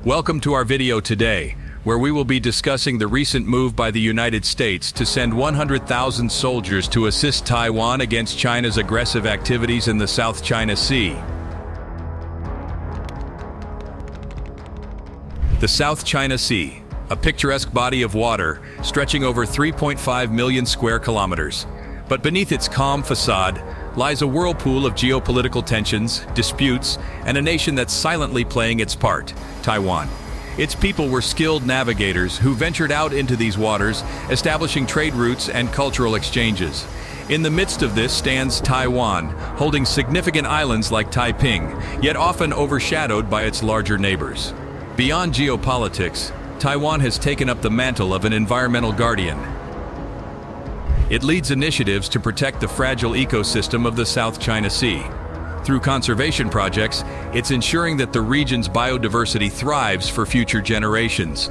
Welcome to our video today, where we will be discussing the recent move by the United States to send 100,000 soldiers to assist Taiwan against China's aggressive activities in the South China Sea. The South China Sea, a picturesque body of water stretching over 3.5 million square kilometers. But beneath its calm facade lies a whirlpool of geopolitical tensions, disputes, and a nation that's silently playing its part, Taiwan. Its people were skilled navigators who ventured out into these waters, establishing trade routes and cultural exchanges. In the midst of this stands Taiwan, holding significant islands like Taiping, yet often overshadowed by its larger neighbors. Beyond geopolitics, Taiwan has taken up the mantle of an environmental guardian. It leads initiatives to protect the fragile ecosystem of the South China Sea. Through conservation projects, it's ensuring that the region's biodiversity thrives for future generations.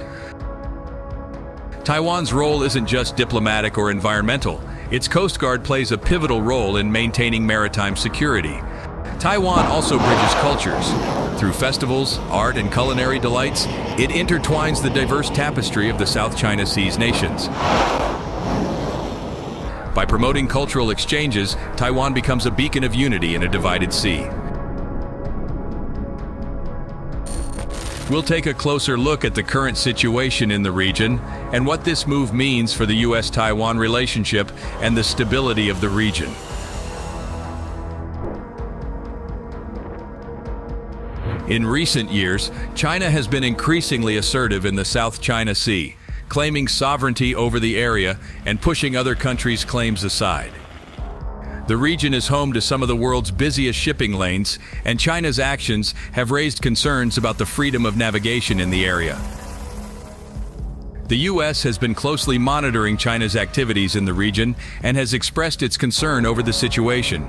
Taiwan's role isn't just diplomatic or environmental. Its Coast Guard plays a pivotal role in maintaining maritime security. Taiwan also bridges cultures. Through festivals, art, and culinary delights, it intertwines the diverse tapestry of the South China Sea's nations. By promoting cultural exchanges, Taiwan becomes a beacon of unity in a divided sea. We'll take a closer look at the current situation in the region and what this move means for the U.S.-Taiwan relationship and the stability of the region. In recent years, China has been increasingly assertive in the South China Sea, claiming sovereignty over the area and pushing other countries' claims aside. The region is home to some of the world's busiest shipping lanes, and China's actions have raised concerns about the freedom of navigation in the area. The U.S. has been closely monitoring China's activities in the region and has expressed its concern over the situation.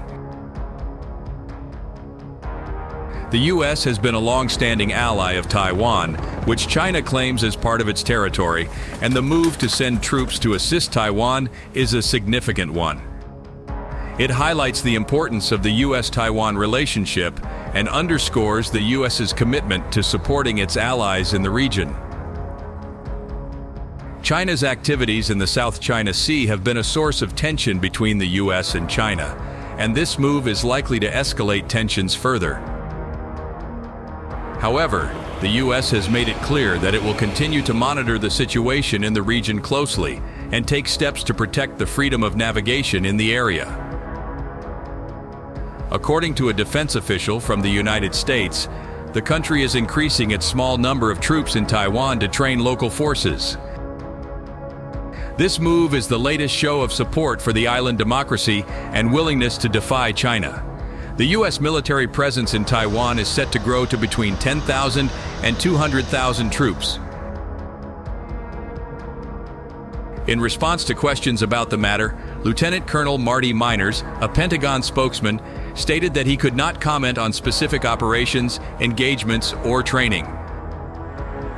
The U.S. has been a long-standing ally of Taiwan, which China claims as part of its territory, and the move to send troops to assist Taiwan is a significant one. It highlights the importance of the U.S.-Taiwan relationship and underscores the U.S.'s commitment to supporting its allies in the region. China's activities in the South China Sea have been a source of tension between the U.S. and China, and this move is likely to escalate tensions further. However, the U.S. has made it clear that it will continue to monitor the situation in the region closely and take steps to protect the freedom of navigation in the area. According to a defense official from the United States, the country is increasing its small number of troops in Taiwan to train local forces. This move is the latest show of support for the island democracy and willingness to defy China. The U.S. military presence in Taiwan is set to grow to between 10,000 and 200,000 troops. In response to questions about the matter, Lieutenant Colonel Marty Miners, a Pentagon spokesman, stated that he could not comment on specific operations, engagements, or training.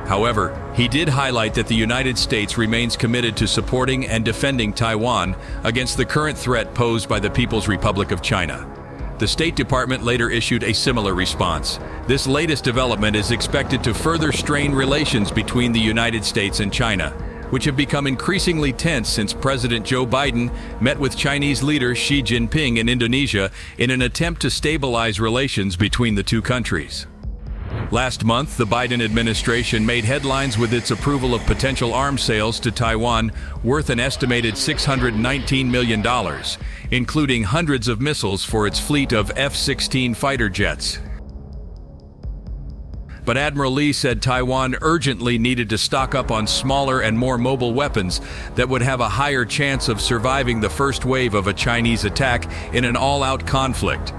However, he did highlight that the United States remains committed to supporting and defending Taiwan against the current threat posed by the People's Republic of China. The State Department later issued a similar response. This latest development is expected to further strain relations between the United States and China, which have become increasingly tense since President Joe Biden met with Chinese leader Xi Jinping in Indonesia in an attempt to stabilize relations between the two countries. Last month, the Biden administration made headlines with its approval of potential arms sales to Taiwan worth an estimated $619 million, including hundreds of missiles for its fleet of F-16 fighter jets. But Admiral Lee said Taiwan urgently needed to stock up on smaller and more mobile weapons that would have a higher chance of surviving the first wave of a Chinese attack in an all-out conflict,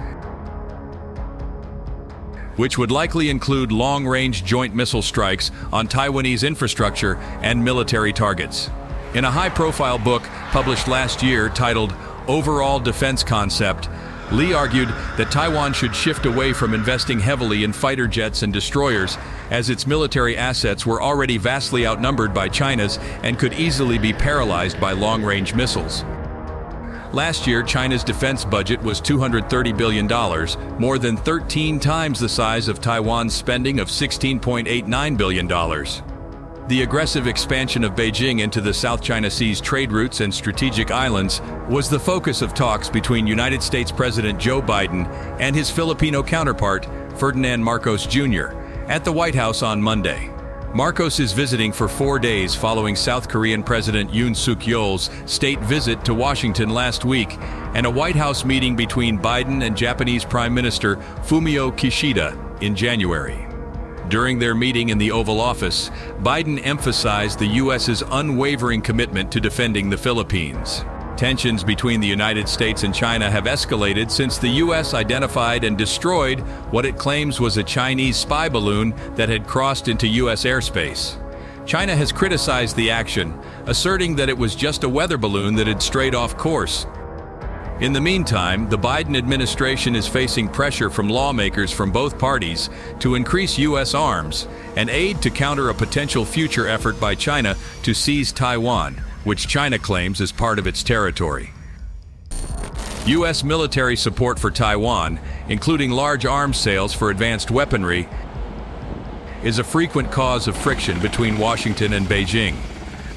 which would likely include long-range joint missile strikes on Taiwanese infrastructure and military targets. In a high-profile book published last year titled Overall Defense Concept, Lee argued that Taiwan should shift away from investing heavily in fighter jets and destroyers, as its military assets were already vastly outnumbered by China's and could easily be paralyzed by long-range missiles. Last year, China's defense budget was $230 billion, more than 13 times the size of Taiwan's spending of $16.89 billion. The aggressive expansion of Beijing into the South China Sea's trade routes and strategic islands was the focus of talks between United States President Joe Biden and his Filipino counterpart, Ferdinand Marcos Jr., at the White House on Monday. Marcos is visiting for 4 days following South Korean President Yoon Suk-yeol's state visit to Washington last week and a White House meeting between Biden and Japanese Prime Minister Fumio Kishida in January. During their meeting in the Oval Office, Biden emphasized the U.S.'s unwavering commitment to defending the Philippines. Tensions between the United States and China have escalated since the U.S. identified and destroyed what it claims was a Chinese spy balloon that had crossed into U.S. airspace. China has criticized the action, asserting that it was just a weather balloon that had strayed off course. In the meantime, the Biden administration is facing pressure from lawmakers from both parties to increase U.S. arms and aid to counter a potential future effort by China to seize Taiwan, which China claims is part of its territory. U.S. military support for Taiwan, including large arms sales for advanced weaponry, is a frequent cause of friction between Washington and Beijing.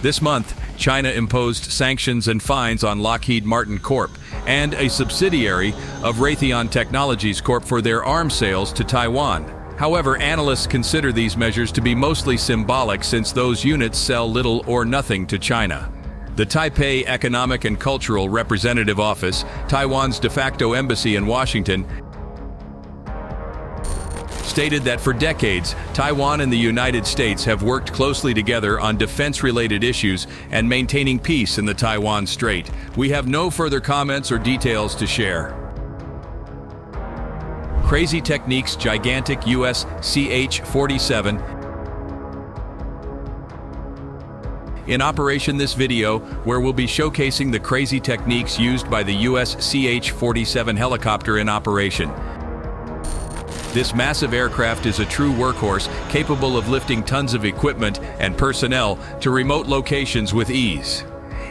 This month, China imposed sanctions and fines on Lockheed Martin Corp. And a subsidiary of Raytheon Technologies Corp. For their arms sales to Taiwan. However, analysts consider these measures to be mostly symbolic since those units sell little or nothing to China. The Taipei Economic and Cultural Representative Office, Taiwan's de facto embassy in Washington, stated that for decades, Taiwan and the United States have worked closely together on defense-related issues and maintaining peace in the Taiwan Strait. We have no further comments or details to share. Crazy Techniques gigantic US CH-47 in operation this video, where we'll be showcasing the crazy techniques used by the US CH-47 helicopter in operation. This massive aircraft is a true workhorse capable of lifting tons of equipment and personnel to remote locations with ease.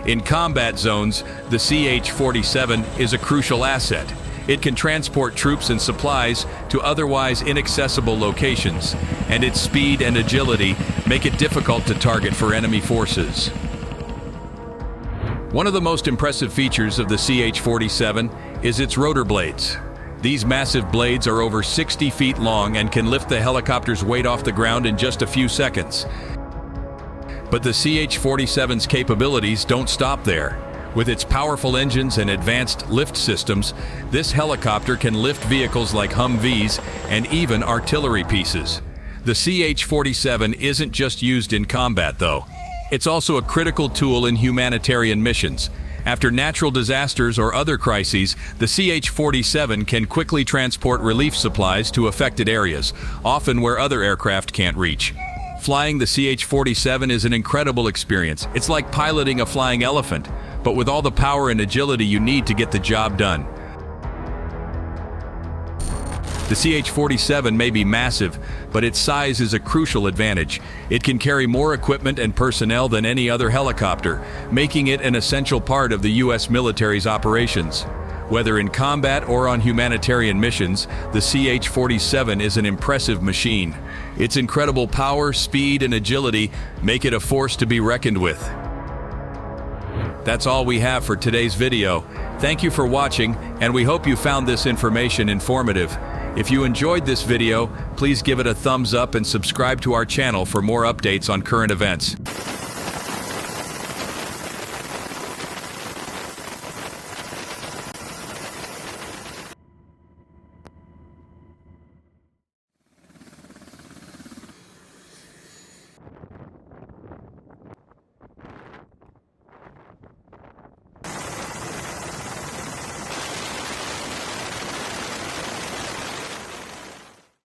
In combat zones, the CH-47 is a crucial asset. It can transport troops and supplies to otherwise inaccessible locations, and its speed and agility make it difficult to target for enemy forces. One of the most impressive features of the CH-47 is its rotor blades. These massive blades are over 60 feet long and can lift the helicopter's weight off the ground in just a few seconds. But the CH-47's capabilities don't stop there. With its powerful engines and advanced lift systems, this helicopter can lift vehicles like Humvees and even artillery pieces. The CH-47 isn't just used in combat, though. It's also a critical tool in humanitarian missions. After natural disasters or other crises, the CH-47 can quickly transport relief supplies to affected areas, often where other aircraft can't reach. Flying the CH-47 is an incredible experience. It's like piloting a flying elephant, but with all the power and agility you need to get the job done. The CH-47 may be massive, but its size is a crucial advantage. It can carry more equipment and personnel than any other helicopter, making it an essential part of the U.S. military's operations. Whether in combat or on humanitarian missions, the CH-47 is an impressive machine. Its incredible power, speed, and agility make it a force to be reckoned with. That's all we have for today's video. Thank you for watching, and we hope you found this information informative. If you enjoyed this video, please give it a thumbs up and subscribe to our channel for more updates on current events.